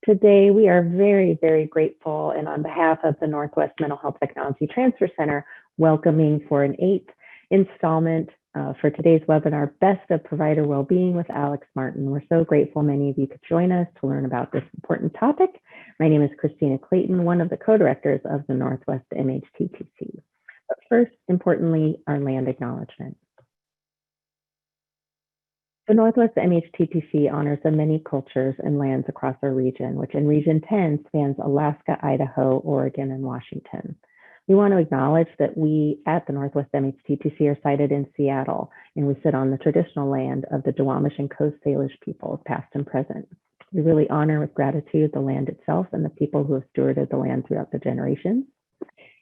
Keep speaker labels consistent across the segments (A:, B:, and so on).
A: Today, we are very, very grateful, and on behalf of the Northwest Mental Health Technology Transfer Center, welcoming for an 8th installment for today's webinar, Best of Provider Wellbeing with Aleks Martin. We're so grateful many of you could join us to learn about this important topic. My name is Christina Clayton, one of the co-directors of the Northwest MHTTC. But first, importantly, our land acknowledgement. The Northwest MHTTC honors the many cultures and lands across our region, which in Region 10 spans Alaska, Idaho, Oregon, and Washington. We want to acknowledge that we at the Northwest MHTTC are sited in Seattle, and we sit on the traditional land of the Duwamish and Coast Salish peoples, past and present. We really honor with gratitude the land itself and the people who have stewarded the land throughout the generations.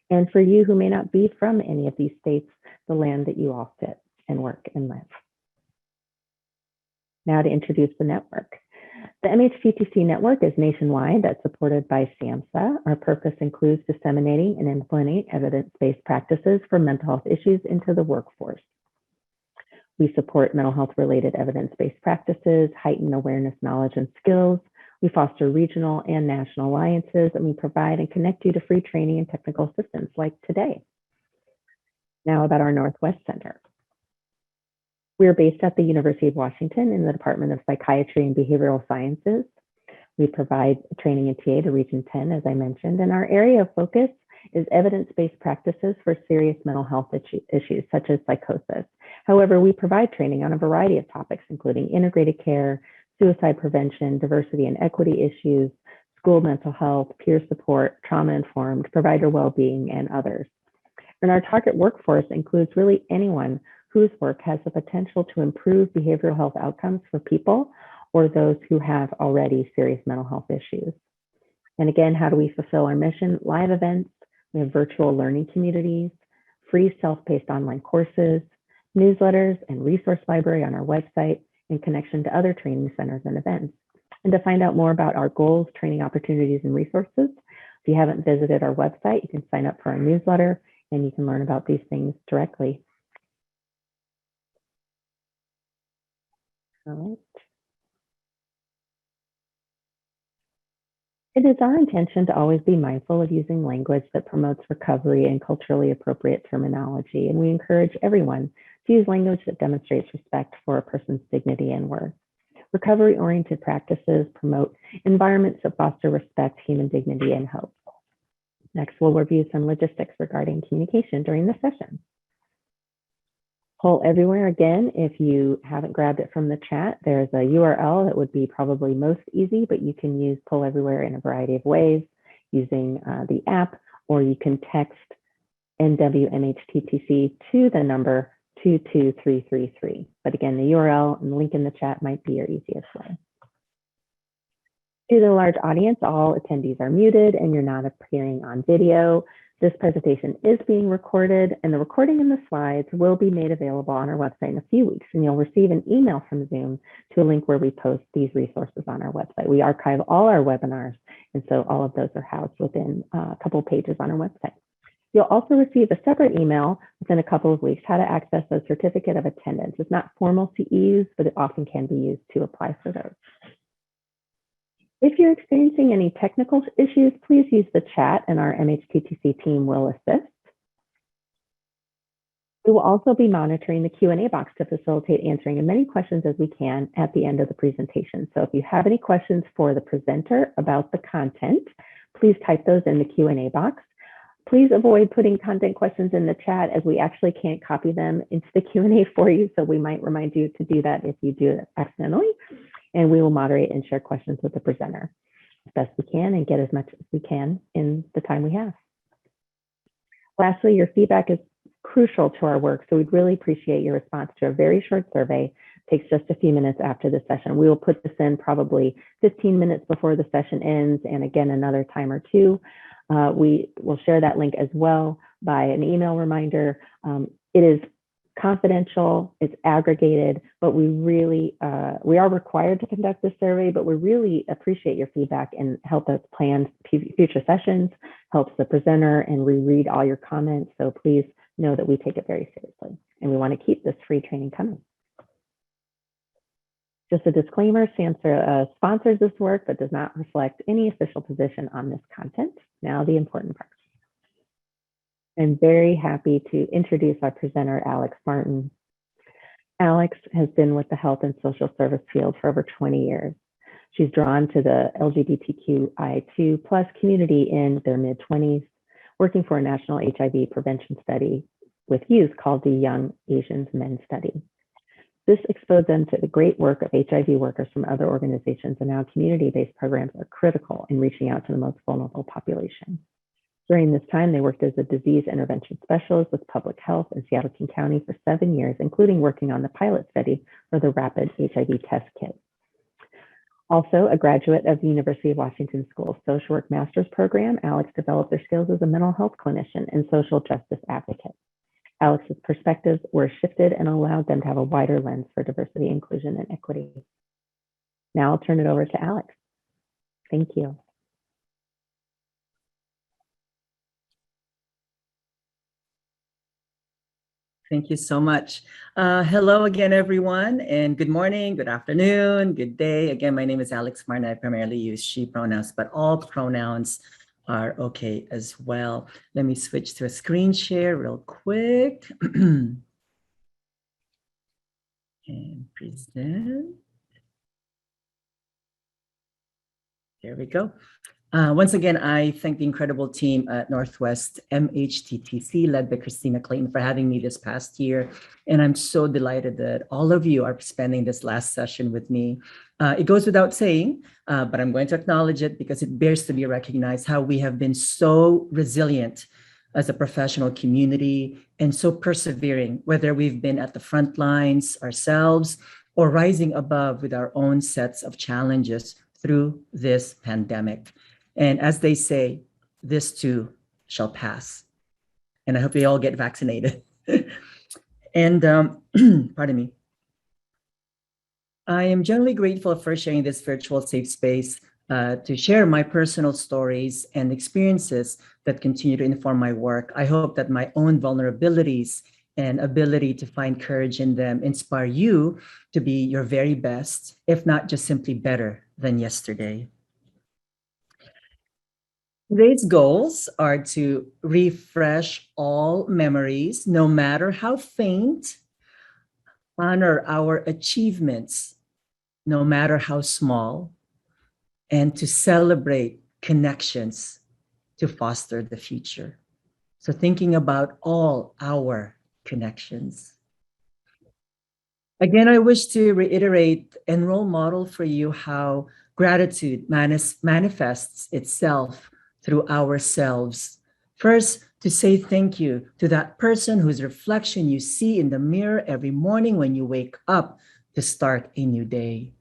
A: And for you who may not be from any of these states, the land that you all sit and work and live. Now to introduce the network. The MHTTC network is nationwide, that's supported by SAMHSA. Our purpose includes disseminating and implementing evidence-based practices for mental health issues into the workforce. We support mental health-related evidence-based practices, heighten awareness, knowledge, and skills. We foster regional and national alliances, and we provide and connect you to free training and technical assistance like today. Now about our Northwest Center. We are based at the University of Washington in the Department of Psychiatry and Behavioral Sciences. We provide training and TA to Region 10, as I mentioned, and our area of focus is evidence-based practices for serious mental health issues, such as psychosis. However, we provide training on a variety of topics, including integrated care, suicide prevention, diversity and equity issues, school mental health, peer support, trauma-informed, provider well-being, and others. And our target workforce includes really anyone whose work has the potential to improve behavioral health outcomes for people or those who have already serious mental health issues. And again, how do we fulfill our mission? Live events, we have virtual learning communities, free self-paced online courses, newsletters, and resource library on our website in connection to other training centers and events. And to find out more about our goals, training opportunities, and resources, if you haven't visited our website, you can sign up for our newsletter and you can learn about these things directly. All right. It is our intention to always be mindful of using language that promotes recovery and culturally appropriate terminology, and we encourage everyone to use language that demonstrates respect for a person's dignity and worth. Recovery-oriented practices promote environments that foster respect, human dignity, and hope. Next, we'll review some logistics regarding communication during the session. Poll everywhere, again, if you haven't grabbed it from the chat, there's a URL that would be probably most easy, but you can use Poll Everywhere in a variety of ways using the app, or you can text NWMHTTC to the number 22333. But again, the URL and the link in the chat might be your easiest way. Due to the large audience, all attendees are muted and you're not appearing on video. This presentation is being recorded, and the recording and the slides will be made available on our website in a few weeks, and you'll receive an email from Zoom to a link where we post these resources on our website. We archive all our webinars, and so all of those are housed within a couple of pages on our website. You'll also receive a separate email within a couple of weeks how to access a certificate of attendance. It's not formal CEUs, but it often can be used to apply for those. If you're experiencing any technical issues, please use the chat and our MHTTC team will assist. We will also be monitoring the Q&A box to facilitate answering as many questions as we can at the end of the presentation. So if you have any questions for the presenter about the content, please type those in the Q&A box. Please avoid putting content questions in the chat, as we actually can't copy them into the Q&A for you, so we might remind you to do that if you do it accidentally. And we will moderate and share questions with the presenter as best we can and get as much as we can in the time we have. Lastly, your feedback is crucial to our work, so we'd really appreciate your response to a very short survey. It takes just a few minutes after the session. We will put this in probably 15 minutes before the session ends, and again, another time or two. We will share that link as well by an email reminder. It is confidential, it's aggregated, but we are required to conduct this survey, but we really appreciate your feedback and help us plan future sessions, helps the presenter, and we read all your comments. So please know that we take it very seriously and we want to keep this free training coming. Just a disclaimer, SAMHSA sponsors this work, but does not reflect any official position on this content. Now the important part. I'm very happy to introduce our presenter, Aleks Martin. Aleks has been with the health and social service field for over 20 years. She's drawn to the LGBTQI2 plus community in their mid-20s, working for a national HIV prevention study with youth called the Young Asians Men Study. This exposed them to the great work of HIV workers from other organizations, and now community-based programs are critical in reaching out to the most vulnerable population. During this time, they worked as a disease intervention specialist with public health in Seattle King County for 7 years, including working on the pilot study for the Rapid HIV Test Kit. Also, a graduate of the University of Washington School of Social Work Master's Program, Aleks developed their skills as a mental health clinician and social justice advocate. Aleks's perspectives were shifted and allowed them to have a wider lens for diversity, inclusion, and equity. Now I'll turn it over to Aleks. Thank you.
B: Thank you so much. Hello again, everyone, and good morning, good afternoon, good day. Again, my name is Aleks Martin. I primarily use she pronouns, but all pronouns are okay as well. Let me switch to a screen share real quick. And present. There we go. Once again, I thank the incredible team at Northwest MHTTC, led by Christina Clayton, for having me this past year. And I'm so delighted that all of you are spending this last session with me. It goes without saying, but I'm going to acknowledge it because it bears to be recognized how we have been so resilient as a professional community and so persevering, whether we've been at the front lines ourselves or rising above with our own sets of challenges through this pandemic. And as they say, this too shall pass. And I hope we all get vaccinated. And pardon me. I am generally grateful for sharing this virtual safe space to share my personal stories and experiences that continue to inform my work. I hope that my own vulnerabilities and ability to find courage in them inspire you to be your very best, if not just simply better than yesterday. Today's goals are to refresh all memories, no matter how faint, honor our achievements, no matter how small, and to celebrate connections to foster the future. So thinking about all our connections. Again, I wish to reiterate and role model for you how gratitude manifests itself through ourselves. First, to say thank you to that person whose reflection you see in the mirror every morning when you wake up to start a new day.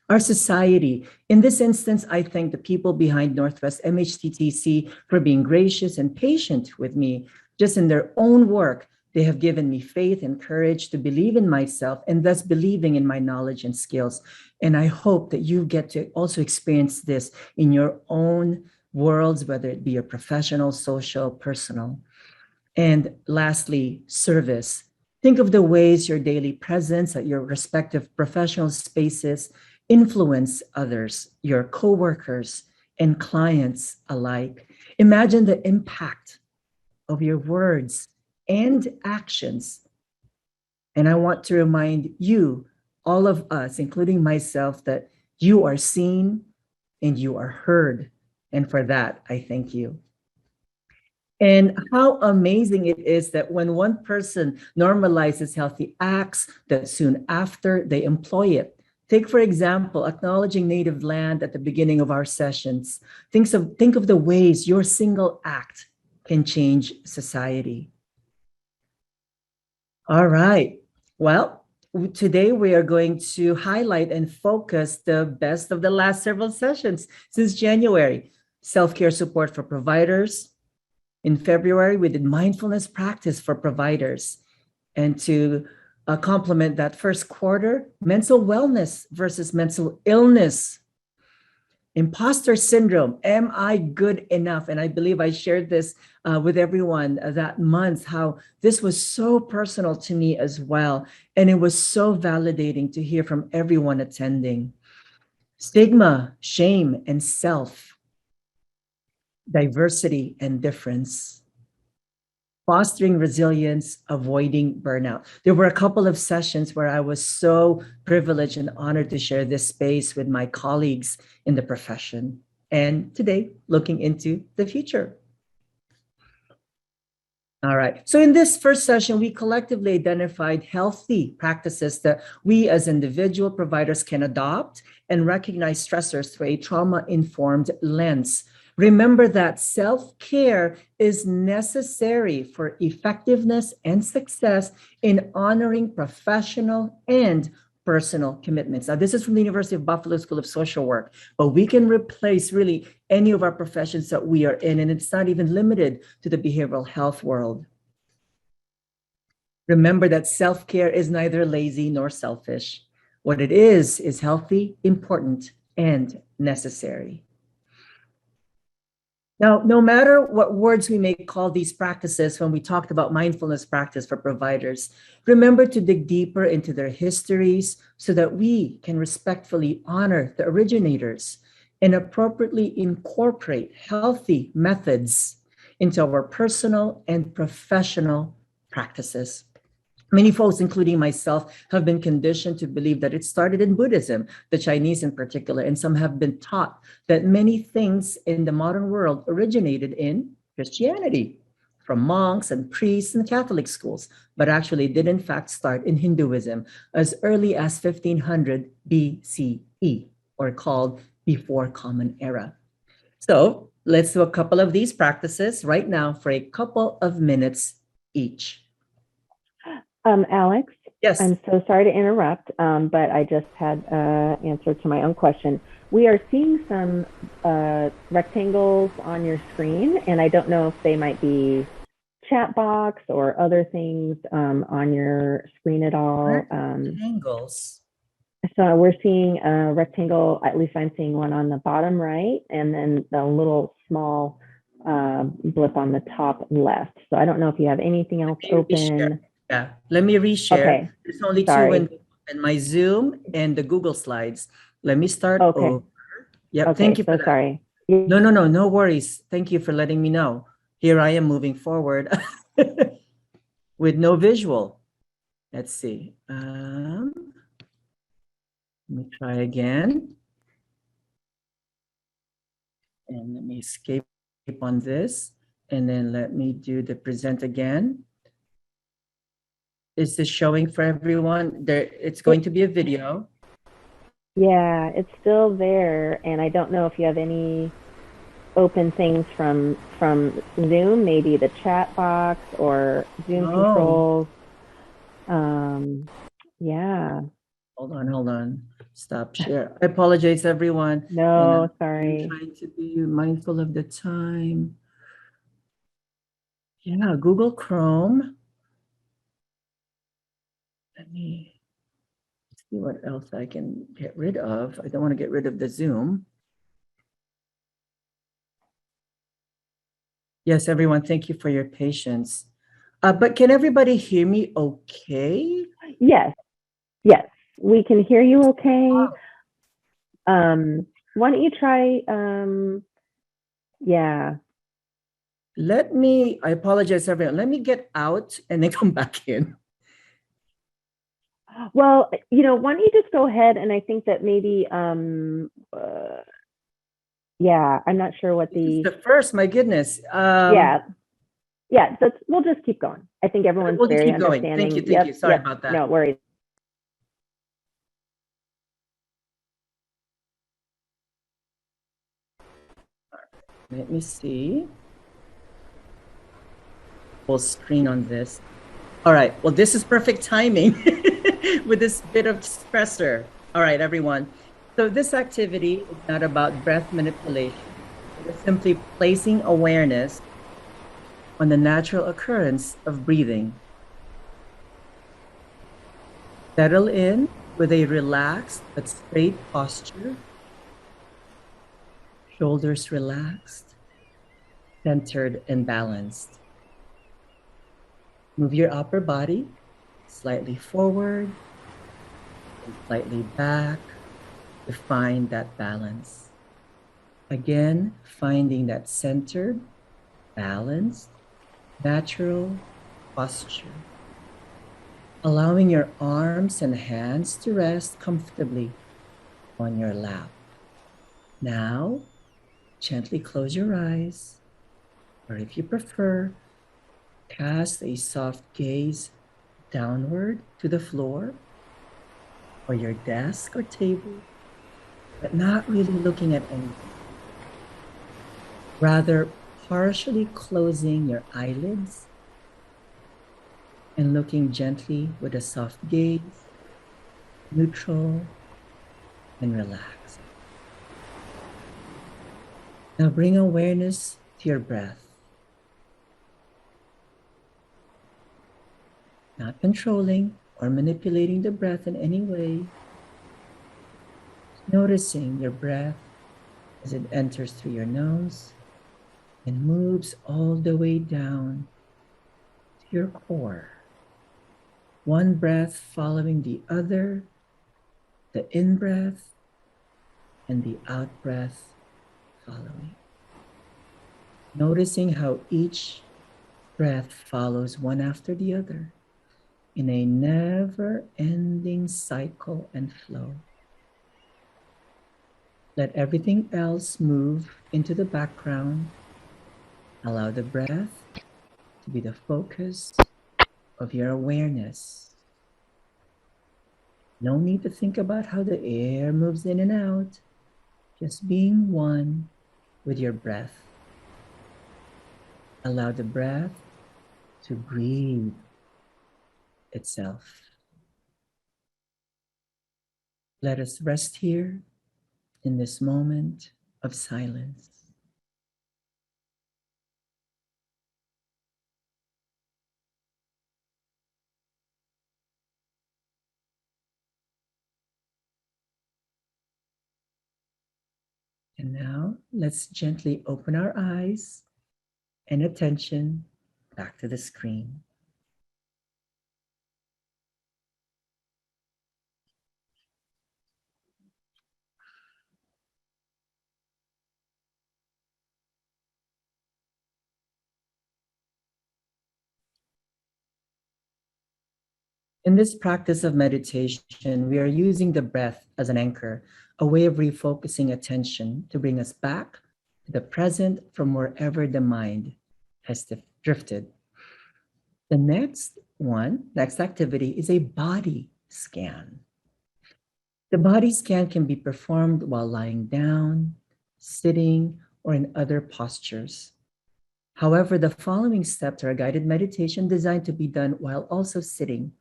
B: Our society, in this instance, I thank the people behind Northwest MHTTC for being gracious and patient with me. Just in their own work, they have given me faith and courage to believe in myself and thus believing in my knowledge and skills. And I hope that you get to also experience this in your own worlds, whether it be your professional, social, personal. And lastly, service. Think of the ways your daily presence at your respective professional spaces influence others, your coworkers and clients alike. Imagine the impact of your words and actions. And I want to remind you, all of us, including myself, that you are seen and you are heard. And for that, I thank you. And how amazing it is that when one person normalizes healthy acts, that soon after they employ it. Take, for example, acknowledging native land at the beginning of our sessions. Think of the ways your single act can change society. All right. Well, today we are going to highlight and focus the best of the last several sessions since January. Self-care support for providers. In February, we did mindfulness practice for providers. And to complement that first quarter, mental wellness versus mental illness. Imposter syndrome. Am I good enough? And I believe I shared this with everyone that month, how this was so personal to me as well. And it was so validating to hear from everyone attending. Stigma, shame, and self, diversity and difference, fostering resilience, avoiding burnout. There were a couple of sessions where I was so privileged and honored to share this space with my colleagues in the profession. And today, looking into the future. All right. So in this first session, we collectively identified healthy practices that we as individual providers can adopt and recognize stressors through a trauma-informed lens. Remember that self-care is necessary for effectiveness and success in honoring professional and personal commitments. Now, this is from the University of Buffalo School of Social Work, but we can replace really any of our professions that we are in, and it's not even limited to the behavioral health world. Remember that self-care is neither lazy nor selfish. What it is healthy, important, and necessary. Now, no matter what words we may call these practices when we talked about mindfulness practice for providers, remember to dig deeper into their histories so that we can respectfully honor the originators and appropriately incorporate healthy methods into our personal and professional practices. Many folks, including myself, have been conditioned to believe that it started in Buddhism, the Chinese in particular, and some have been taught that many things in the modern world originated in Christianity, from monks and priests and Catholic schools, but actually did in fact start in Hinduism as early as 1500 BCE, or called before Common Era. So let's do a couple of these practices right now for a couple of minutes each.
A: Aleks,
B: yes.
A: I'm so sorry to interrupt, but I just had an answer to my own question. We are seeing some rectangles on your screen, and I don't know if they might be chat box or other things on your screen at all.
B: Rectangles.
A: So we're seeing a rectangle, at least I'm seeing one on the bottom right, and then the little small blip on the top left. So I don't know if you have anything else open.
B: Yeah, let me reshare.
A: Okay.
B: There's only
A: Sorry.
B: two windows, and my Zoom and the Google Slides. Let me start over. Yep,
A: okay.
B: Thank you for
A: so
B: that.
A: Sorry.
B: No worries. Thank you for letting me know. Here I am moving forward with no visual. Let's see. Let me try again. And let me escape on this. And then let me do the present again. Is this showing for everyone? There, it's going to be a video.
A: Yeah, it's still there, and I don't know if you have any open things from Zoom, maybe the chat box or Zoom controls. Yeah.
B: Hold on. Stop share. I apologize, everyone.
A: No, sorry.
B: I'm trying to be mindful of the time. Yeah, Google Chrome. Let me see what else I can get rid of. I don't want to get rid of the Zoom. Yes, everyone, thank you for your patience. But can everybody hear me okay?
A: Yes, we can hear you okay. Why don't you try, yeah.
B: I apologize, everyone. Let me get out and then come back in.
A: Well, why don't you just go ahead, and I think that maybe, yeah, I'm not sure what
B: the first, my goodness.
A: Yeah, we'll just keep going. I think everyone's very understanding.
B: Thank you. Sorry about that.
A: No worries.
B: Let me see. Full screen on this. All right, well, this is perfect timing with this bit of stressor. All right, everyone. So this activity is not about breath manipulation. It's simply placing awareness on the natural occurrence of breathing. Settle in with a relaxed but straight posture. Shoulders relaxed, centered and balanced. Move your upper body slightly forward and slightly back to find that balance. Again, finding that centered, balanced, natural posture. Allowing your arms and hands to rest comfortably on your lap. Now, gently close your eyes, or if you prefer, cast a soft gaze downward to the floor or your desk or table, but not really looking at anything. Rather, partially closing your eyelids and looking gently with a soft gaze, neutral and relaxed. Now bring awareness to your breath. Not controlling or manipulating the breath in any way. Noticing your breath as it enters through your nose and moves all the way down to your core. One breath following the other, the in-breath and the out-breath following. Noticing how each breath follows one after the other in a never-ending cycle and flow. Let everything else move into the background. Allow the breath to be the focus of your awareness. No need to think about how the air moves in and out, just being one with your breath. Allow the breath to breathe itself. Let us rest here in this moment of silence. And now let's gently open our eyes and attention back to the screen. In this practice of meditation, we are using the breath as an anchor, a way of refocusing attention to bring us back to the present from wherever the mind has drifted. The next activity is a body scan. The body scan can be performed while lying down, sitting, or in other postures. However, the following steps are a guided meditation designed to be done while also sitting.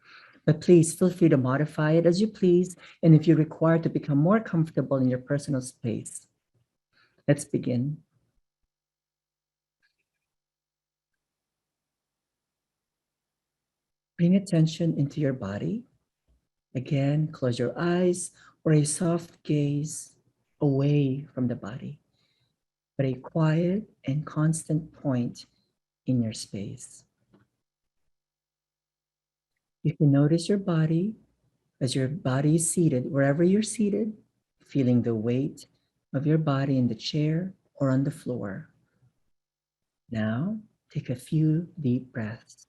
B: But please feel free to modify it as you please, and if you require to become more comfortable in your personal space. Let's begin. Bring attention into your body. Again, close your eyes or a soft gaze away from the body, but a quiet and constant point in your space. You can notice your body as your body is seated, wherever you're seated, feeling the weight of your body in the chair or on the floor. Now, take a few deep breaths.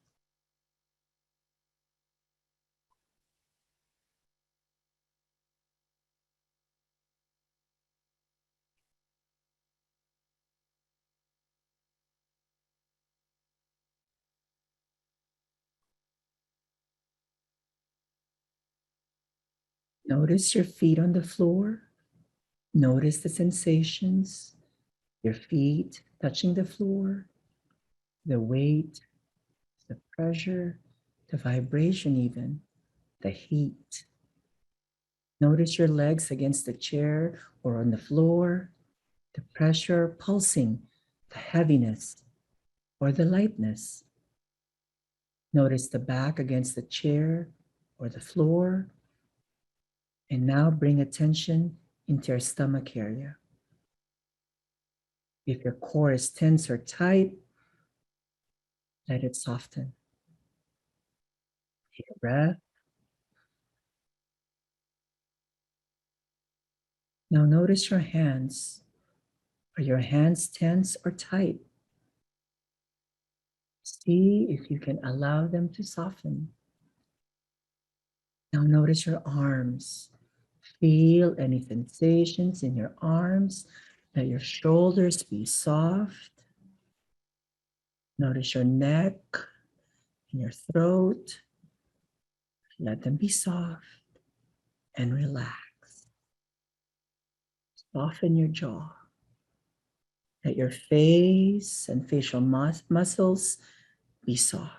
B: Notice your feet on the floor. Notice the sensations, your feet touching the floor, the weight, the pressure, the vibration even, the heat. Notice your legs against the chair or on the floor, the pressure pulsing, the heaviness or the lightness. Notice the back against the chair or the floor. And now bring attention into your stomach area. If your core is tense or tight, let it soften. Take a breath. Now notice your hands. Are your hands tense or tight? See if you can allow them to soften. Now notice your arms. Feel any sensations in your arms. Let your shoulders be soft. Notice your neck and your throat. Let them be soft and relax. Soften your jaw. Let your face and facial muscles be soft.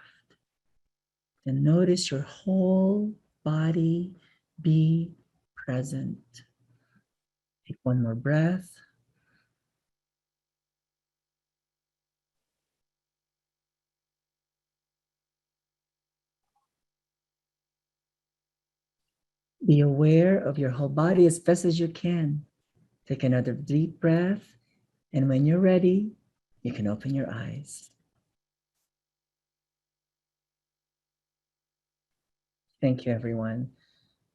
B: And notice your whole body be present. Take one more breath. Be aware of your whole body as best as you can. Take another deep breath. And when you're ready, you can open your eyes. Thank you, everyone.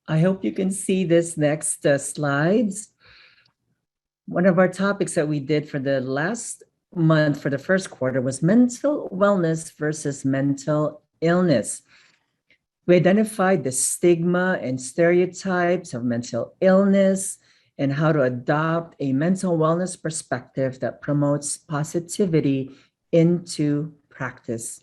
B: I hope you can see this next slides. One of our topics that we did for the last month for the first quarter was mental wellness versus mental illness. We identified the stigma and stereotypes of mental illness and how to adopt a mental wellness perspective that promotes positivity into practice.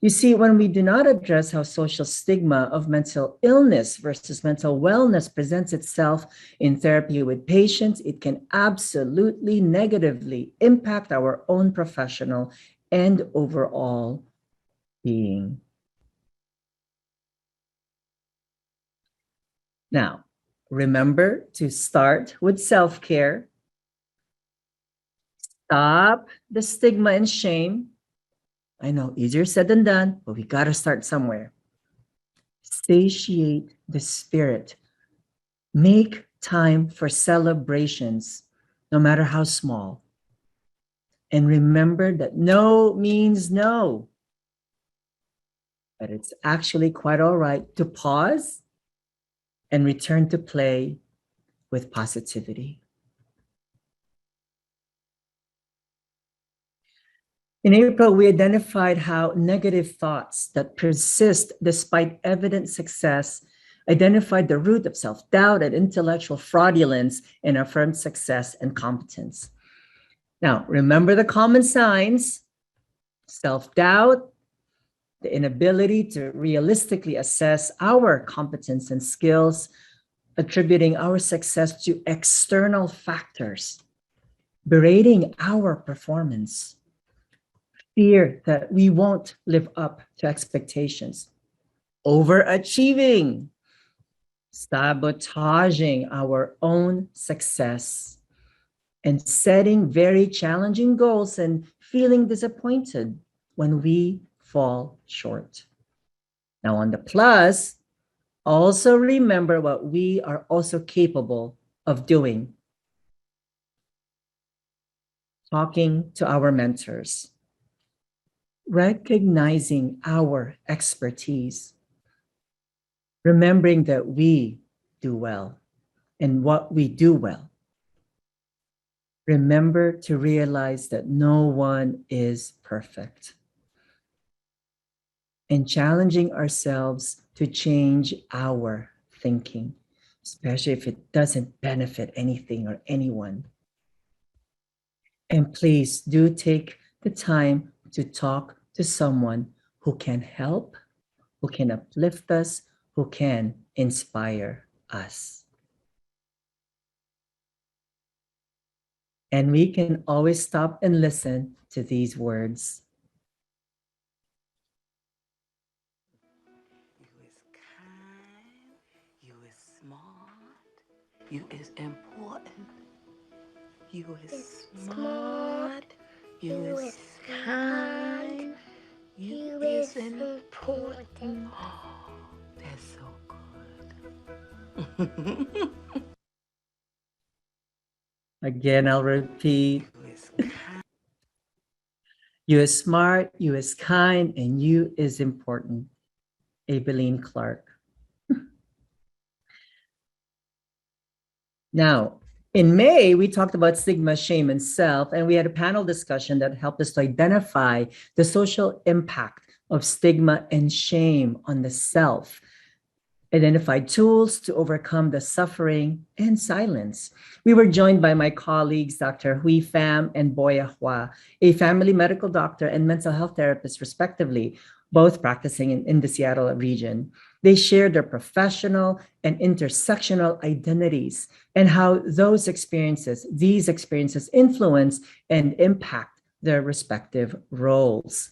B: You see, when we do not address how social stigma of mental illness versus mental wellness presents itself in therapy with patients, it can absolutely negatively impact our own professional and overall being. Now, remember to start with self-care. Stop the stigma and shame. I know, easier said than done, but we got to start somewhere. Satiate the spirit. Make time for celebrations, no matter how small. And remember that no means no. But it's actually quite all right to pause and return to play with positivity. In April, we identified how negative thoughts that persist despite evident success identified the root of self-doubt and intellectual fraudulence in affirmed success and competence. Now, remember the common signs: self-doubt, the inability to realistically assess our competence and skills, attributing our success to external factors, berating our performance, fear that we won't live up to expectations, overachieving, sabotaging our own success, and setting very challenging goals and feeling disappointed when we fall short. Now, on the plus, also remember what we are also capable of doing. Talking to our mentors, recognizing our expertise, remembering that we do well and what we do well. Remember to realize that no one is perfect. And challenging ourselves to change our thinking, especially if it doesn't benefit anything or anyone. And please do take the time to talk to someone who can help, who can uplift us, who can inspire us. And we can always stop and listen to these words.
C: You is kind, you is smart, you is important, you is smart, you is kind, you is important. Oh, that's so good.
B: Again, I'll repeat.
C: You is
B: You is smart, you is kind, and you is important. Abilene Clark. Now, in May, we talked about stigma, shame, and self, and we had a panel discussion that helped us to identify the social impact of stigma and shame on the self, identify tools to overcome the suffering and silence. We were joined by my colleagues, Dr. Hui Pham and Boya Hua, a family medical doctor and mental health therapist, respectively, both practicing in the Seattle region. They shared their professional and intersectional identities and how these experiences influence and impact their respective roles.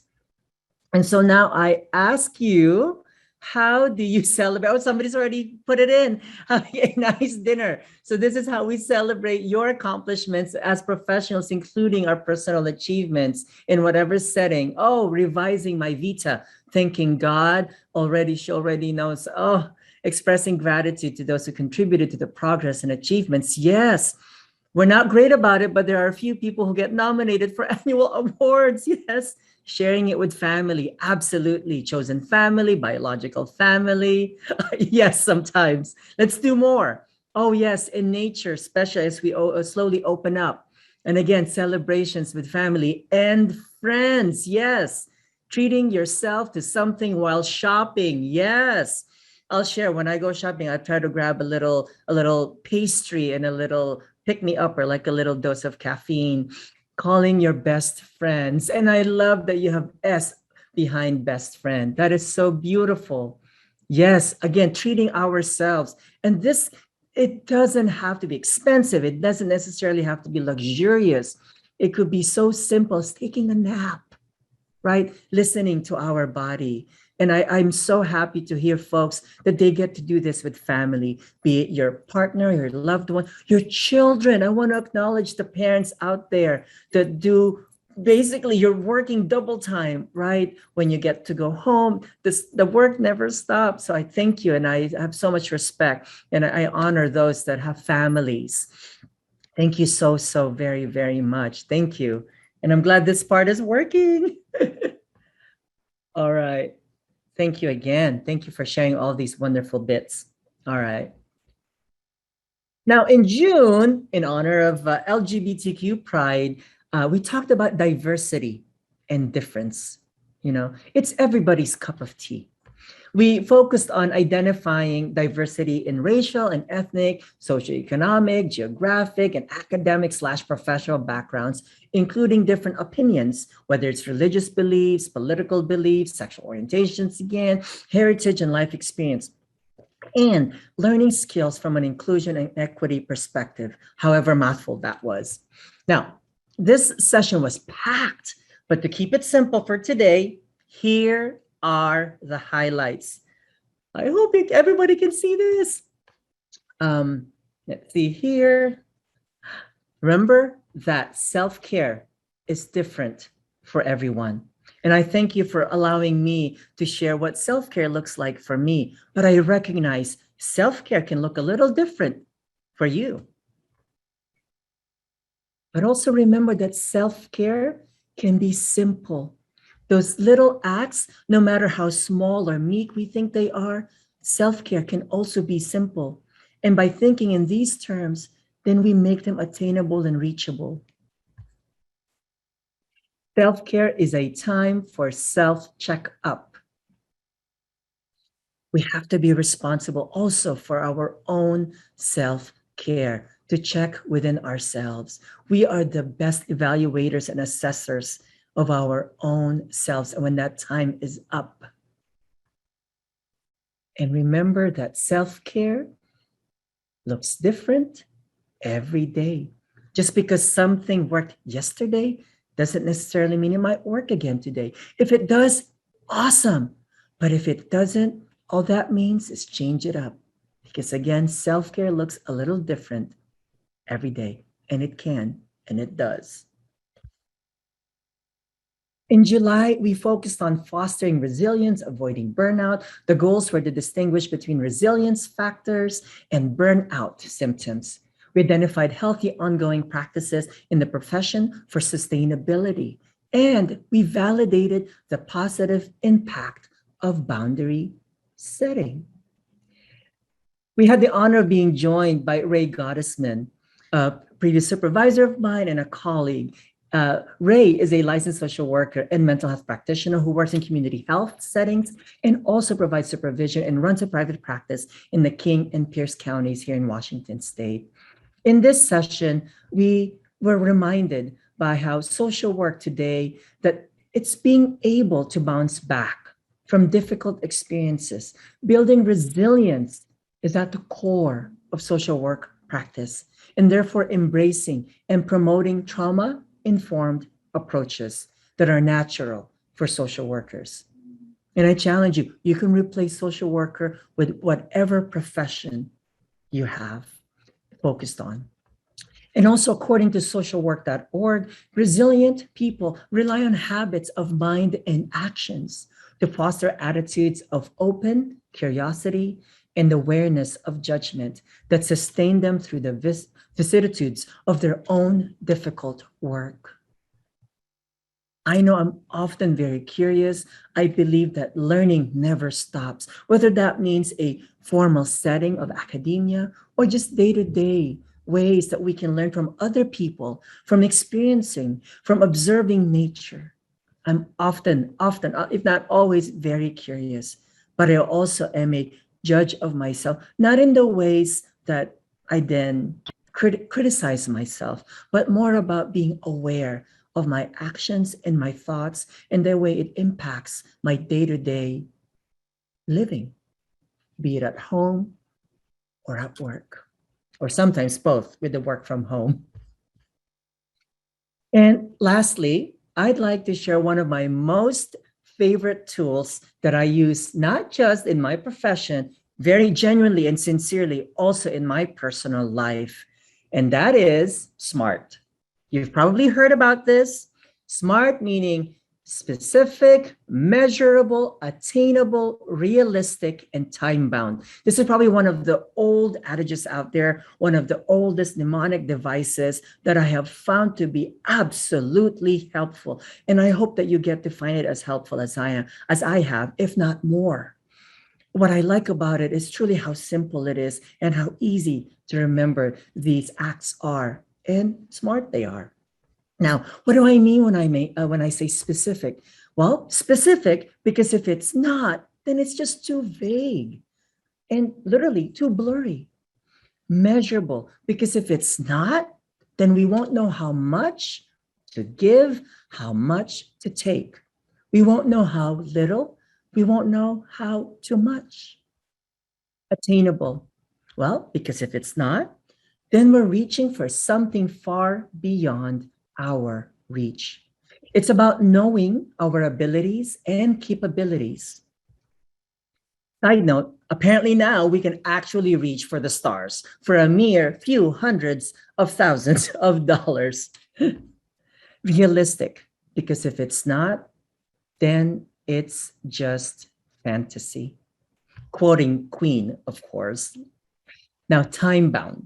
B: And so now I ask you, how do you celebrate? Oh, somebody's already put it in. A nice dinner. So this is how we celebrate your accomplishments as professionals, including our personal achievements in whatever setting. Oh, revising my vita, thanking God. She already knows. Oh, expressing gratitude to those who contributed to the progress and achievements. Yes, we're not great about it, but there are a few people who get nominated for annual awards. Yes. Sharing it with family, absolutely. Chosen family, biological family. Yes, sometimes. Let's do more. Oh, yes, in nature, especially as we slowly open up. And again, celebrations with family and friends. Yes. Treating yourself to something while shopping. Yes. I'll share when I go shopping, I try to grab a little pastry and a little pick me up or like a little dose of caffeine. Calling your best friends. And I love that you have S behind best friend. That is so beautiful. Yes, again, treating ourselves. And this, it doesn't have to be expensive. It doesn't necessarily have to be luxurious. It could be so simple as taking a nap, right? Listening to our body. And I'm so happy to hear, folks, that they get to do this with family, be it your partner, your loved one, your children. I want to acknowledge the parents out there that do, basically, you're working double time, right? When you get to go home, the work never stops. So I thank you. And I have so much respect. And I honor those that have families. Thank you so very, very much. Thank you. And I'm glad this part is working. All right. Thank you again. Thank you for sharing all these wonderful bits. All right. Now, in June, in honor of LGBTQ Pride, we talked about diversity and difference. You know, it's everybody's cup of tea. We focused on identifying diversity in racial and ethnic, socioeconomic, geographic, and academic/professional backgrounds, including different opinions, whether it's religious beliefs, political beliefs, sexual orientations, again, heritage and life experience, and learning skills from an inclusion and equity perspective, however mouthful that was. Now, this session was packed, but to keep it simple for today, here are the highlights. I hope everybody can see this. Let's see here. Remember that self-care is different for everyone. And I thank you for allowing me to share what self-care looks like for me. But I recognize self-care can look a little different for you. But also remember that self-care can be simple. Those little acts, no matter how small or meek we think they are, self-care can also be simple. And by thinking in these terms, then we make them attainable and reachable. Self-care is a time for self-check-up. We have to be responsible also for our own self-care, to check within ourselves. We are the best evaluators and assessors of our own selves, and when that time is up. And remember that self-care looks different every day. Just because something worked yesterday doesn't necessarily mean it might work again today. If it does, awesome. But if it doesn't, all that means is change it up. Because again, self-care looks a little different every day, and it can, and it does. In July, we focused on fostering resilience, avoiding burnout. The goals were to distinguish between resilience factors and burnout symptoms. We identified healthy ongoing practices in the profession for sustainability, and we validated the positive impact of boundary setting. We had the honor of being joined by Ray Gottesman, a previous supervisor of mine and a colleague. Ray is a licensed social worker and mental health practitioner who works in community health settings and also provides supervision and runs a private practice in the King and Pierce counties here in Washington State. In this session, we were reminded by how social work today, that it's being able to bounce back from difficult experiences. Building resilience is at the core of social work practice, and therefore embracing and promoting trauma-informed approaches that are natural for social workers. And I challenge you, you can replace social worker with whatever profession you have focused on. And also, according to socialwork.org, resilient people rely on habits of mind and actions to foster attitudes of open curiosity and awareness of judgment that sustain them through the vicissitudes of their own difficult work. I know I'm often very curious. I believe that learning never stops, whether that means a formal setting of academia or just day-to-day ways that we can learn from other people, from experiencing, from observing nature. I'm often, if not always, very curious, but I also am a judge of myself, not in the ways that I then criticize myself, but more about being aware of my actions and my thoughts and the way it impacts my day-to-day living, be it at home or at work, or sometimes both with the work from home. And lastly, I'd like to share one of my most favorite tools that I use, not just in my profession, very genuinely and sincerely, also in my personal life. And that is SMART. You've probably heard about this. SMART meaning specific, measurable, attainable, realistic, and time-bound. This is probably one of the old adages out there, one of the oldest mnemonic devices that I have found to be absolutely helpful. And I hope that you get to find it as helpful as I have, if not more. What I like about it is truly how simple it is and how easy to remember these acts are and smart they are. Now, what do I mean when I say specific? Well, specific because if it's not, then it's just too vague and literally too blurry. Measurable because if it's not, then we won't know how much to give, how much to take. We won't know how little, we won't know how too much. Attainable. Well, because if it's not, then we're reaching for something far beyond our reach. It's about knowing our abilities and capabilities. Side note, apparently now we can actually reach for the stars for a mere few hundreds of thousands of dollars. Realistic, because if it's not, then it's just fantasy. Quoting Queen, of course. Now, time-bound,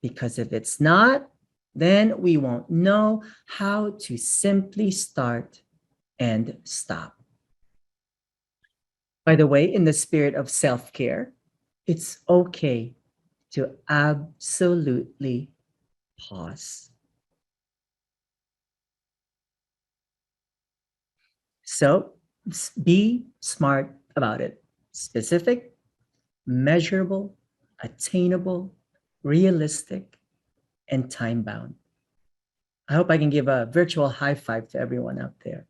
B: because if it's not, then we won't know how to simply start and stop. By the way, in the spirit of self-care, it's okay to absolutely pause. So be smart about it. Specific, measurable, attainable, realistic, and time-bound. I hope I can give a virtual high five to everyone out there.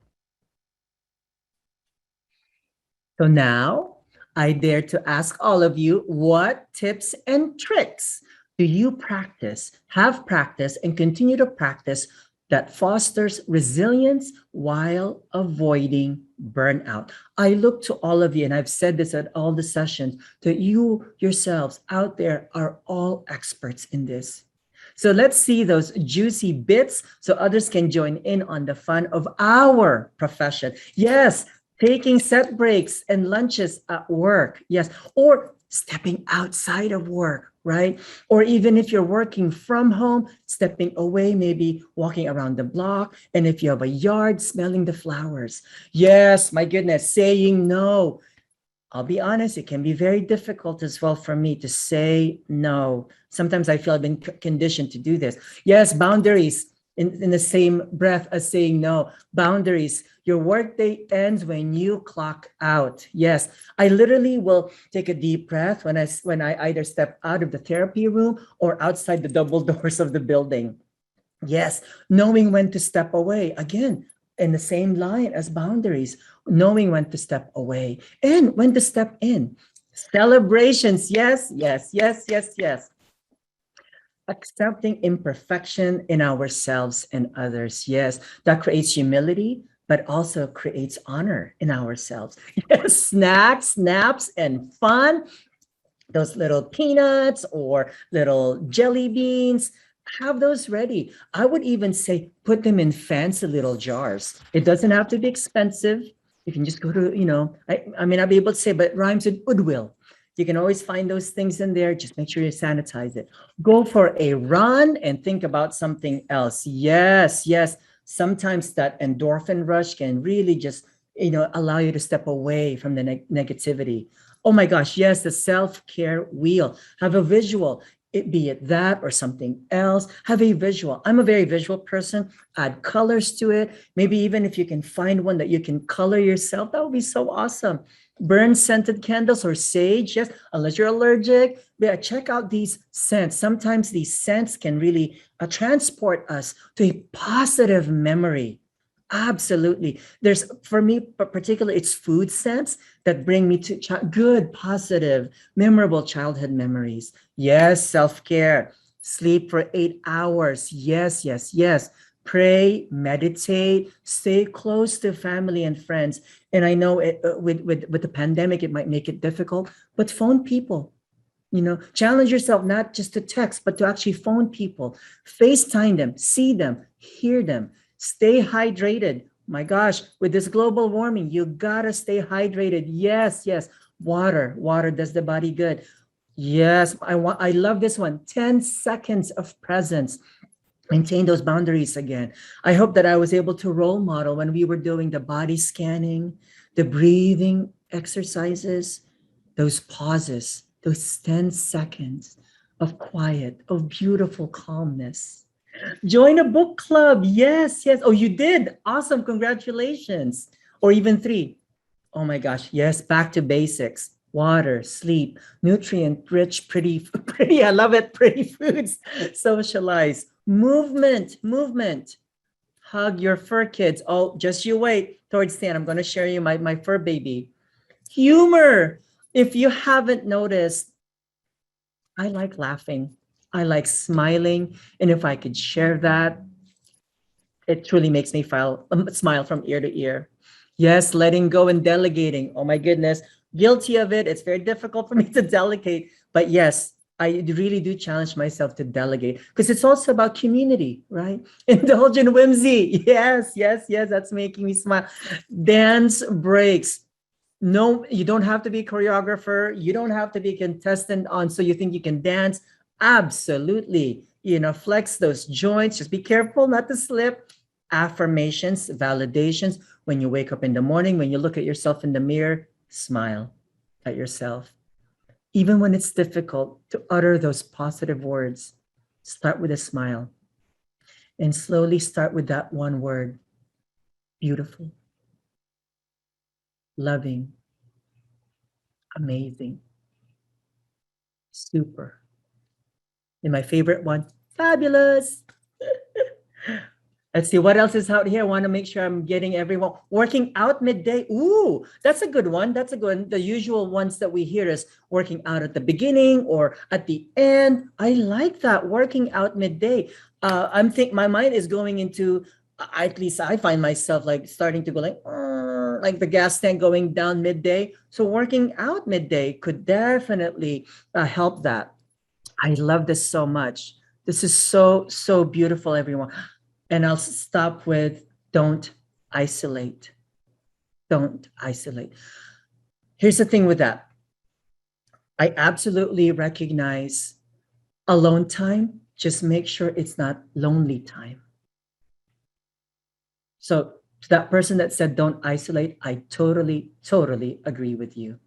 B: So now I dare to ask all of you, what tips and tricks do you practice, have practiced, and continue to practice that fosters resilience while avoiding burnout? I look to all of you, and I've said this at all the sessions, that you yourselves out there are all experts in this. So let's see those juicy bits so others can join in on the fun of our profession. Yes, taking set breaks and lunches at work. Yes, or stepping outside of work, right? Or even if you're working from home, stepping away, maybe walking around the block. And if you have a yard, smelling the flowers. Yes, my goodness, saying no. I'll be honest, it can be very difficult as well for me to say no. Sometimes I feel I've been conditioned to do this. Yes, boundaries in the same breath as saying no. Boundaries. Your workday ends when you clock out. Yes, I literally will take a deep breath when I either step out of the therapy room or outside the double doors of the building. Yes, knowing when to step away. Again, in the same line as boundaries, knowing when to step away and when to step in. Celebrations. Yes, yes, yes, yes, yes. Accepting imperfection in ourselves and others. Yes, that creates humility, but also creates honor in ourselves. Yes, snacks, naps, and fun. Those little peanuts or little jelly beans, have those ready. I would even say put them in fancy little jars. It doesn't have to be expensive. You can just go to, I may not be able to say, but it rhymes with Goodwill. You can always find those things in there. Just make sure you sanitize it. Go for a run and think about something else. Yes, yes. Sometimes that endorphin rush can really just, allow you to step away from the negativity. Oh my gosh, yes, the self-care wheel. Have a visual, be it that or something else. Have a visual. I'm a very visual person. Add colors to it. Maybe even if you can find one that you can color yourself, that would be so awesome. Burn scented candles or sage, yes, unless you're allergic. Yeah, check out these scents. Sometimes these scents can really transport us to a positive memory. Absolutely. There's, for me, particularly, it's food scents that bring me to good, positive, memorable childhood memories. Yes, self-care, sleep for 8 hours. Yes, yes, yes. Pray, meditate, stay close to family and friends. And I know with the pandemic, it might make it difficult, but phone people. Challenge yourself not just to text, but to actually phone people, FaceTime them, see them, hear them. Stay hydrated. My gosh, with this global warming, you gotta stay hydrated. Yes, yes. Water does the body good. Yes, I love this one. 10 seconds of presence. Maintain those boundaries again. I hope that I was able to role model when we were doing the body scanning, the breathing exercises, those pauses, those 10 seconds of quiet, of beautiful calmness. Join a book club. Yes, yes. Oh, you did. Awesome. Congratulations. Or even 3. Oh my gosh. Yes. Back to basics. Water, sleep, nutrient rich, pretty. I love it. Pretty foods. Socialize. Movement. Hug your fur kids. Oh, just you wait. Towards the end, I'm going to share you my fur baby. Humor. If you haven't noticed, I like laughing. I like smiling. And if I could share that, it truly makes me smile from ear to ear. Yes, letting go and delegating. Oh my goodness, guilty of it. It's very difficult for me to delegate. But yes, I really do challenge myself to delegate because it's also about community, right? Indulge in whimsy. Yes, yes, yes. That's making me smile. Dance breaks. No, you don't have to be a choreographer. You don't have to be a contestant on So You Think You Can Dance. Absolutely. Flex those joints. Just be careful not to slip. Affirmations, validations. When you wake up in the morning, when you look at yourself in the mirror, smile at yourself. Even when it's difficult to utter those positive words, start with a smile and slowly start with that one word. Beautiful, loving, amazing, super. And my favorite one, fabulous. Let's see what else is out here. I want to make sure I'm getting everyone. Working out midday. Ooh, that's a good one. That's a good one. The usual ones that we hear is working out at the beginning or at the end. I like that, working out midday. My mind is going into, at least I find myself like starting to go like the gas tank going down midday. So working out midday could definitely help that. I love this so much. This is so, so beautiful, everyone. And I'll stop with don't isolate. Don't isolate. Here's the thing with that. I absolutely recognize alone time. Just make sure it's not lonely time. So to that person that said don't isolate, I totally, totally agree with you.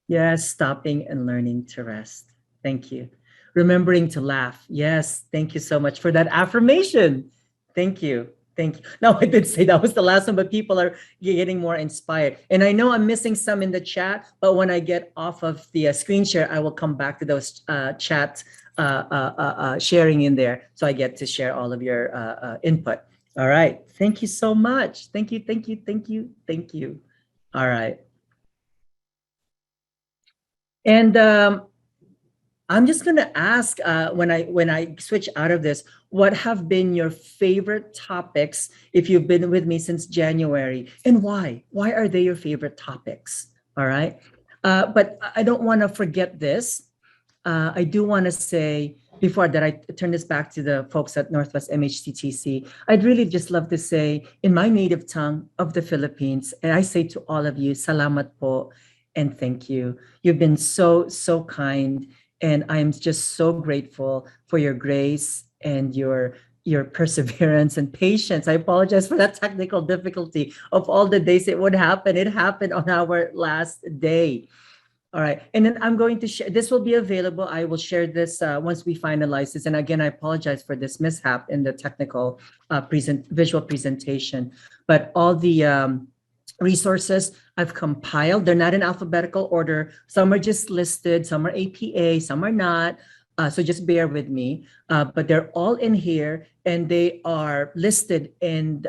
B: Yes, stopping and learning to rest. Thank you. Remembering to laugh. Yes, thank you so much for that affirmation. Thank you. Thank you. Now, I did say that was the last one, but people are getting more inspired. And I know I'm missing some in the chat, but when I get off of the screen share, I will come back to those chat sharing in there. So I get to share all of your input. All right. Thank you so much. Thank you. Thank you. Thank you. Thank you. All right. And I'm just gonna ask when I switch out of this, what have been your favorite topics if you've been with me since January, and why? Why are they your favorite topics? All right, but I don't want to forget this. I do want to say before that I turn this back to the folks at Northwest MHTTC. I'd really just love to say in my native tongue of the Philippines, and I say to all of you, salamat po and thank you. You've been so, so kind. And I'm just so grateful for your grace and your perseverance and patience. I apologize for that technical difficulty. Of all the days it would happen, it happened on our last day. All right. And then I'm going to share, this will be available. I will share this once we finalize this. And again, I apologize for this mishap in the technical visual presentation. But all the resources I've compiled, they're not in alphabetical order. Some are just listed, some are APA, some are not. So just bear with me. But they're all in here and they are listed in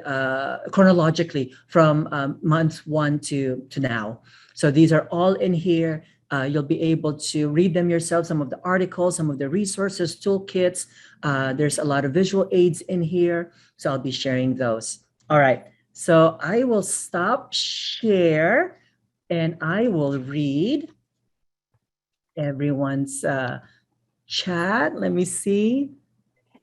B: chronologically from month 1 to now. So these are all in here. You'll be able to read them yourself, some of the articles, some of the resources, toolkits. There's a lot of visual aids in here. So I'll be sharing those. All right. So I will stop share and I will read everyone's chat. Let me see.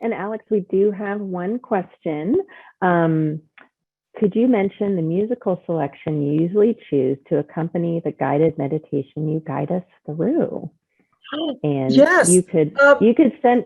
A: And Aleks, we do have one question. Could you mention the musical selection you usually choose to accompany the guided meditation you guide us through? And
B: yes,
A: you could send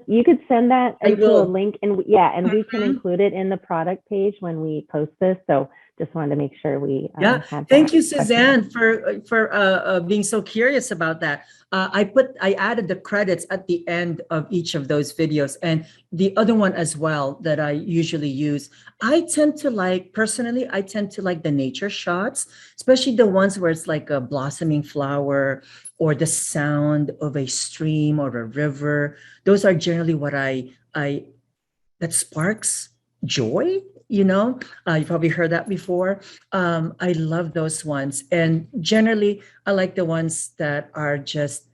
A: that into a link, and and we can include it in the product page when we post this. So just wanted to make sure we have
B: thank you, Suzanne, for being so curious about that. I added the credits at the end of each of those videos, and the other one as well that I usually use. I tend to like the nature shots, especially the ones where it's like a blossoming flower or the sound of a stream or a river. Those are generally what that sparks joy. You know, you probably heard that before. I love those ones. And generally, I like the ones that are just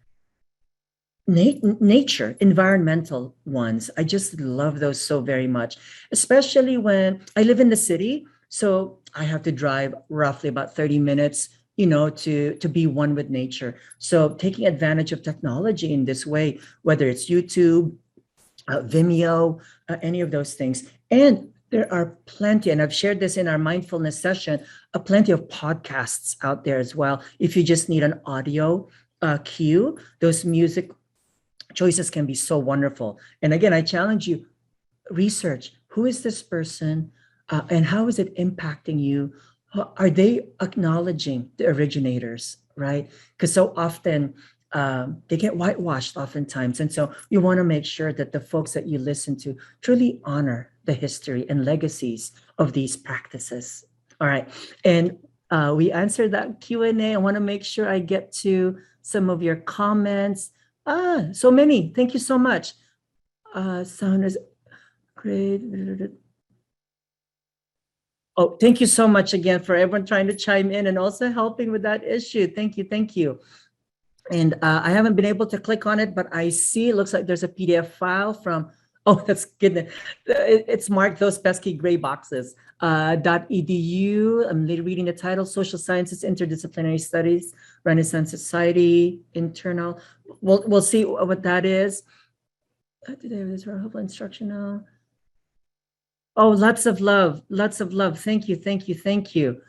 B: nature, environmental ones. I just love those so very much, especially when I live in the city. So I have to drive roughly about 30 minutes, you know, to be one with nature. So taking advantage of technology in this way, whether it's YouTube, Vimeo, any of those things. And there are plenty, and I've shared this in our mindfulness session, plenty of podcasts out there as well. If you just need an audio cue, those music choices can be so wonderful. And again, I challenge you, research, who is this person and how is it impacting you? Are they acknowledging the originators, right? Because so often they get whitewashed oftentimes. And so you want to make sure that the folks that you listen to truly honor the history and legacies of these practices. All right. And we answered that Q&A. I want to make sure I get to some of your comments. So many. Thank you so much. Sound is great. Oh, thank you so much again for everyone trying to chime in and also helping with that issue. Thank you. Thank you. And I haven't been able to click on it, but I see it looks like there's a PDF file from, oh, that's good. It's marked those pesky gray boxes. .edu. I'm reading the title, Social Sciences, Interdisciplinary Studies, Renaissance Society, internal. We'll see what that is. Today, this is helpful instructional. Oh, lots of love. Lots of love. Thank you. Thank you. Thank you.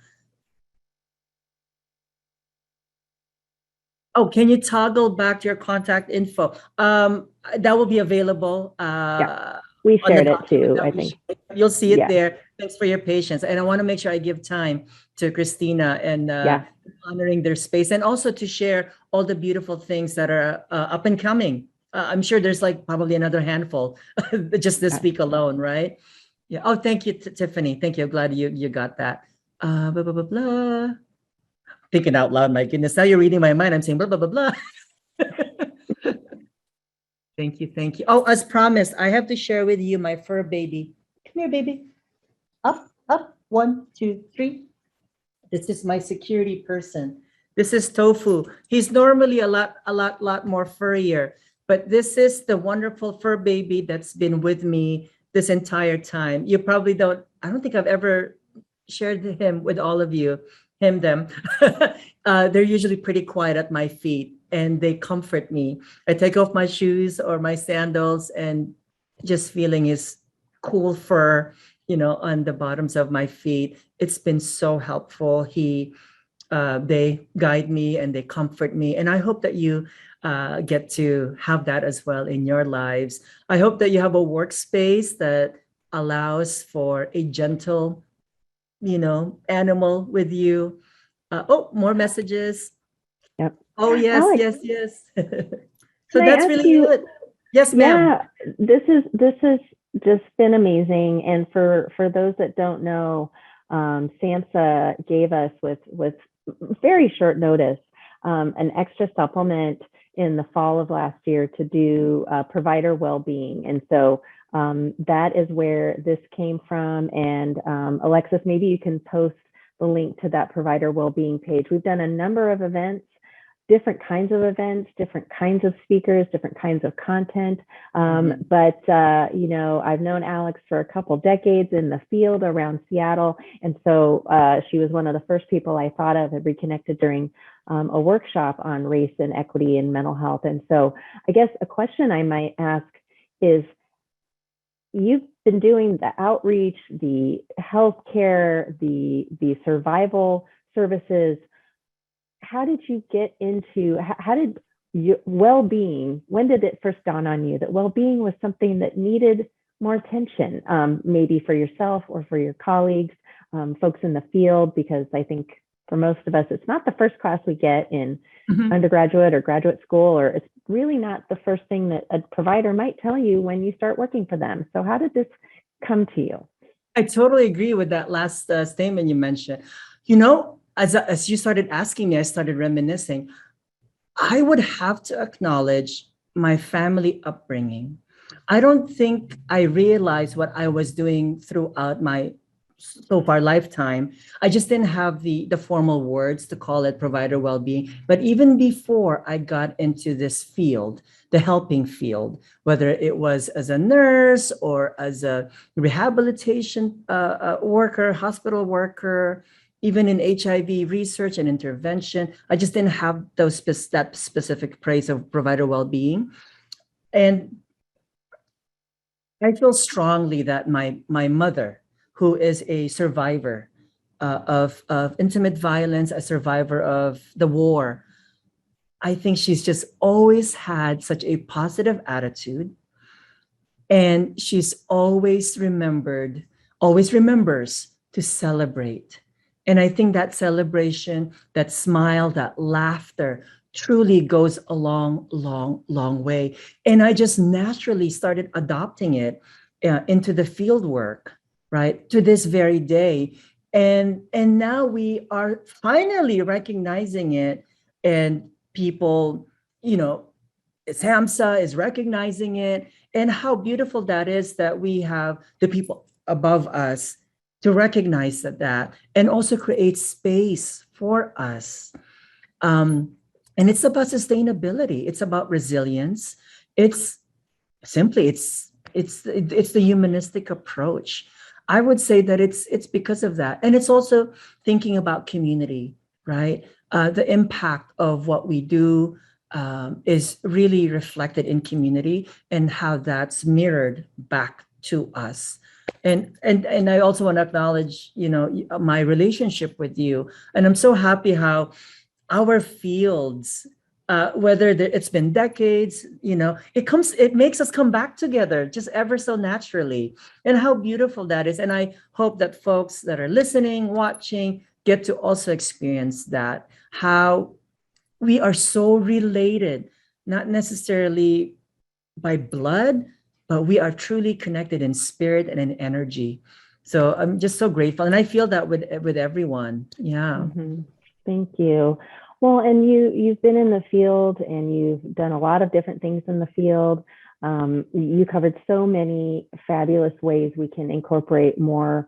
B: Oh, can you toggle back to your contact info? That will be available
A: We
B: on the
A: shared it
B: document
A: too,
B: that
A: I
B: we
A: think.
B: shared. You'll see it
A: Yeah,
B: there. Thanks for your patience. And I want to make sure I give time to Christina and
A: yeah.
B: honoring their space, and also to share all the beautiful things that are up and coming. I'm sure there's like probably another handful just this
A: Gosh.
B: week alone, right? Yeah. Oh, thank you, Tiffany. Thank you. Glad you got that. Blah, blah, blah, blah. Thinking out loud, my goodness. Now you're reading my mind. I'm saying blah, blah, blah, blah. Thank you. Thank you. Oh, as promised, I have to share with you my fur baby. Come here, baby. Up, up. 1, 2, 3. This is my security person. This is Tofu. He's normally a lot more furrier, but this is the wonderful fur baby that's been with me this entire time. You probably I don't think I've ever shared him with all of you, them. They're usually pretty quiet at my feet and they comfort me. I take off my shoes or my sandals and just feeling his cool fur, on the bottoms of my feet. It's been so helpful. They guide me and they comfort me. And I hope that you get to have that as well in your lives. I hope that you have a workspace that allows for a gentle, animal with you. More messages.
A: Yep.
B: Oh, yes,
A: Aleks,
B: yes, yes. So
A: can I
B: that's
A: ask
B: really
A: you?
B: it. Yes, ma'am.
A: Yeah, this is just been amazing. And for those that don't know, SAMHSA gave us with very short notice an extra supplement in the fall of last year to do provider well-being. And so that is where this came from. And Alexis, maybe you can post the link to that provider well-being page. We've done a number of events, different kinds of events, different kinds of speakers, different kinds of content. But, I've known Aleks for a couple decades in the field around Seattle. And so she was one of the first people I thought of and reconnected during a workshop on race and equity and mental health. And so I guess a question I might ask is, you've been doing the outreach, the healthcare, the survival services. How did you get into, how did well-being, when did it first dawn on you that well-being was something that needed more attention, maybe for yourself or for your colleagues, folks in the field? Because I think for most of us, it's not the first class we get in undergraduate or graduate school, or it's really not the first thing that a provider might tell you when you start working for them. So how did this come to you?
B: I totally agree with that last statement you mentioned. As you started asking me, I started reminiscing. I would have to acknowledge my family upbringing. I don't think I realized what I was doing throughout my so far lifetime. I just didn't have the formal words to call it provider well-being. But even before I got into this field, the helping field, whether it was as a nurse or as a rehabilitation worker, hospital worker, even in HIV research and intervention, I just didn't have that specific praise of provider well-being. And I feel strongly that my mother, who is a survivor of intimate violence, a survivor of the war, I think she's just always had such a positive attitude. And she's always remembers to celebrate. And I think that celebration, that smile, that laughter truly goes a long, long, long way. And I just naturally started adopting it into the field work, right, to this very day. And now we are finally recognizing it, and people, SAMHSA is recognizing it, and how beautiful that is that we have the people above us to recognize that and also create space for us. And it's about sustainability. It's about resilience. It's the humanistic approach. I would say that it's because of that. And it's also thinking about community, right? The impact of what we do is really reflected in community and how that's mirrored back to us. And I also want to acknowledge, my relationship with you. And I'm so happy how our fields whether it's been decades, it makes us come back together just ever so naturally. And how beautiful that is. And I hope that folks that are listening, watching, get to also experience that, how we are so related, not necessarily by blood, but we are truly connected in spirit and in energy. So I'm just so grateful. And I feel that with everyone. Yeah.
A: Mm-hmm. Thank you. Well, and you've been in the field and you've done a lot of different things in the field. You covered so many fabulous ways we can incorporate more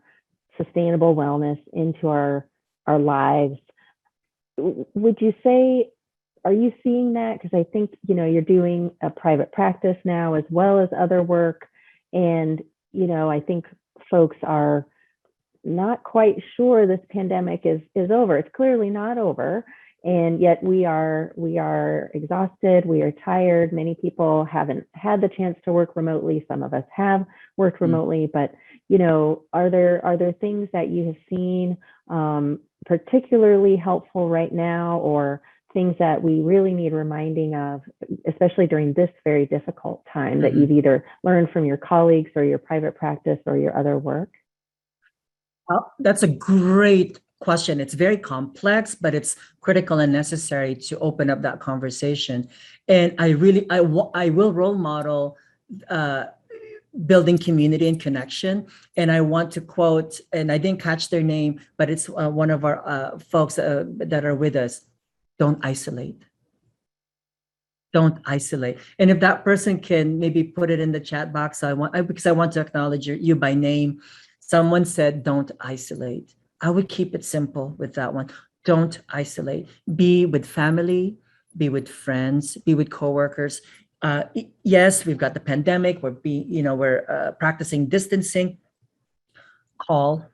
A: sustainable wellness into our lives. Would you say, are you seeing that? Because I think, you're doing a private practice now as well as other work. And, I think folks are not quite sure this pandemic is over. It's clearly not over. And yet we are exhausted. We are tired. Many people haven't had the chance to work remotely. Some of us have worked remotely, but are there things that you have seen particularly helpful right now, or things that we really need reminding of, especially during this very difficult time, that you've either learned from your colleagues or your private practice or your other work?
B: That's a great question. It's very complex, but it's critical and necessary to open up that conversation. And I will role model building community and connection. And I want to quote, and I didn't catch their name, but it's one of our folks that are with us. Don't isolate. Don't isolate. And if that person can maybe put it in the chat box, because I want to acknowledge you by name. Someone said, don't isolate. I would keep it simple with that one. Don't isolate. Be with family, be with friends, be with coworkers. Yes, we've got the pandemic. We're practicing distancing. Call,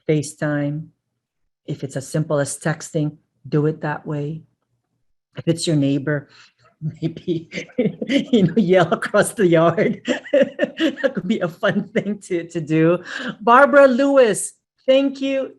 B: FaceTime. If it's as simple as texting, do it that way. If it's your neighbor, maybe yell across the yard. That could be a fun thing to do. Barbara Lewis, thank you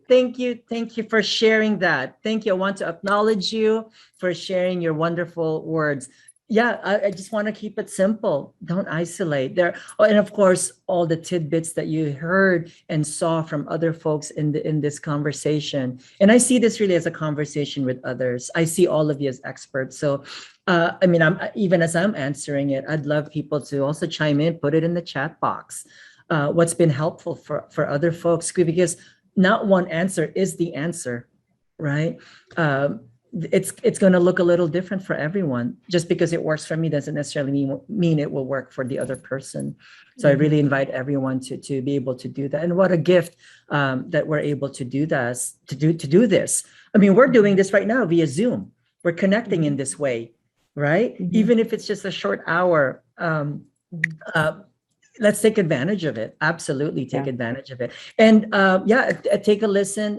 B: for sharing that. Thank you. I want to acknowledge you for sharing your wonderful words. Yeah, I just want to keep it simple. Don't isolate. And of course, all the tidbits that you heard and saw from other folks in this conversation. And I see this really as a conversation with others. I see all of you as experts. So, even as I'm answering it, I'd love people to also chime in, put it in the chat box. What's been helpful for other folks, because not one answer is the answer, right? It's going to look a little different for everyone. Just because it works for me doesn't necessarily mean it will work for the other person. So I really invite everyone to be able to do that. And what a gift that we're able to do this, to do this. I mean, we're doing this right now via Zoom. We're connecting in this way, right? Even if it's just a short hour, let's take advantage of it. Absolutely take advantage of it. And take a listen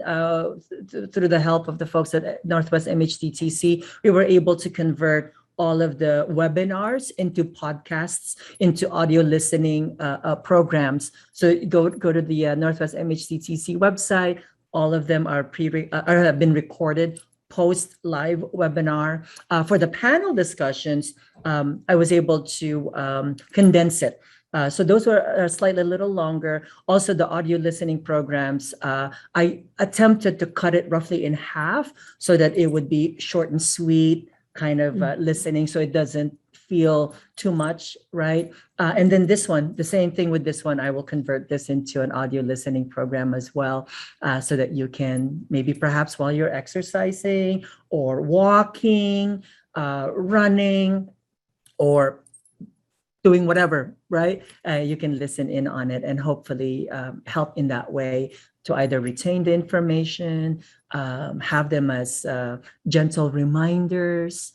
B: through the help of the folks at Northwest MHTTC. We were able to convert all of the webinars into podcasts, into audio listening programs. So go to the Northwest MHTTC website. All of them are have been recorded post live webinar. For the panel discussions, I was able to condense it. So those were slightly a little longer. Also, the audio listening programs, I attempted to cut it roughly in half so that it would be short and sweet kind of listening, so it doesn't feel too much, right? And then this one, the same thing with this one, I will convert this into an audio listening program as well, so that you can maybe perhaps while you're exercising or walking, running, or doing whatever, right? You can listen in on it and hopefully help in that way to either retain the information, have them as gentle reminders.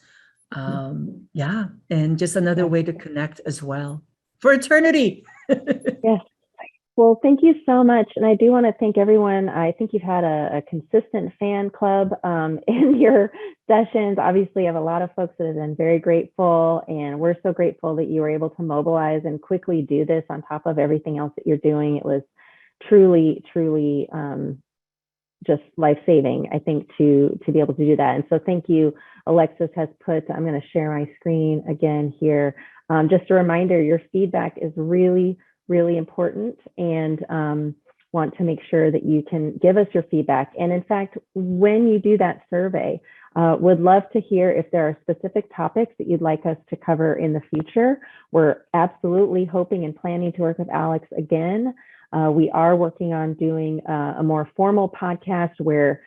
B: And just another way to connect as well for eternity.
A: Yes. Well, thank you so much. And I do want to thank everyone. I think you've had a consistent fan club in your sessions. Obviously, you have a lot of folks that have been very grateful, and we're so grateful that you were able to mobilize and quickly do this on top of everything else that you're doing. It was truly just life-saving, I think, to be able to do that. And so thank you. Alexis has put, I'm going to share my screen again here. Just a reminder, your feedback is really, really important, and want to make sure that you can give us your feedback. And in fact, when you do that survey, would love to hear if there are specific topics that you'd like us to cover in the future. We're absolutely hoping and planning to work with Aleks again. We are working on doing a more formal podcast where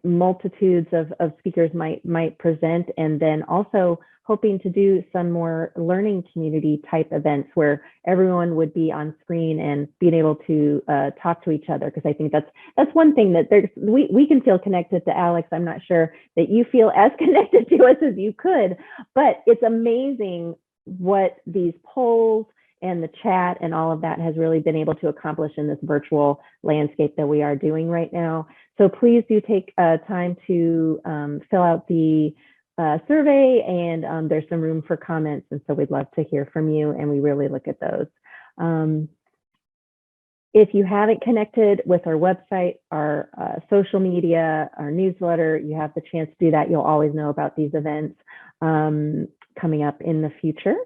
A: multitudes of speakers might present, and then also hoping to do some more learning community type events where everyone would be on screen and being able to talk to each other. Because I think that's one thing that we can feel connected to Aleks. I'm not sure that you feel as connected to us as you could, but it's amazing what these polls and the chat and all of that has really been able to accomplish in this virtual landscape that we are doing right now. So please do take time to fill out the survey, and there's some room for comments. And so we'd love to hear from you, and we really look at those. If you haven't connected with our website, our social media, our newsletter, you have the chance to do that. You'll always know about these events coming up in the future.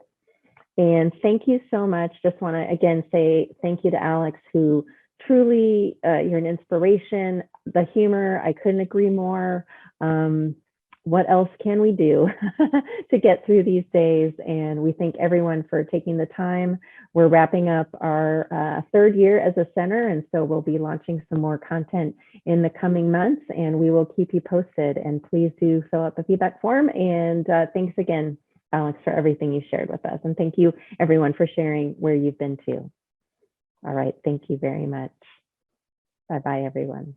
A: And thank you so much. Just want to again say thank you to Aleks, who truly, you're an inspiration. The humor, I couldn't agree more. What else can we do to get through these days? And we thank everyone for taking the time. We're wrapping up our third year as a center, and so we'll be launching some more content in the coming months, and we will keep you posted. And please do fill out the feedback form. And thanks again, Aleks, for everything you shared with us. And thank you, everyone, for sharing where you've been too. All right, thank you very much. Bye-bye, everyone.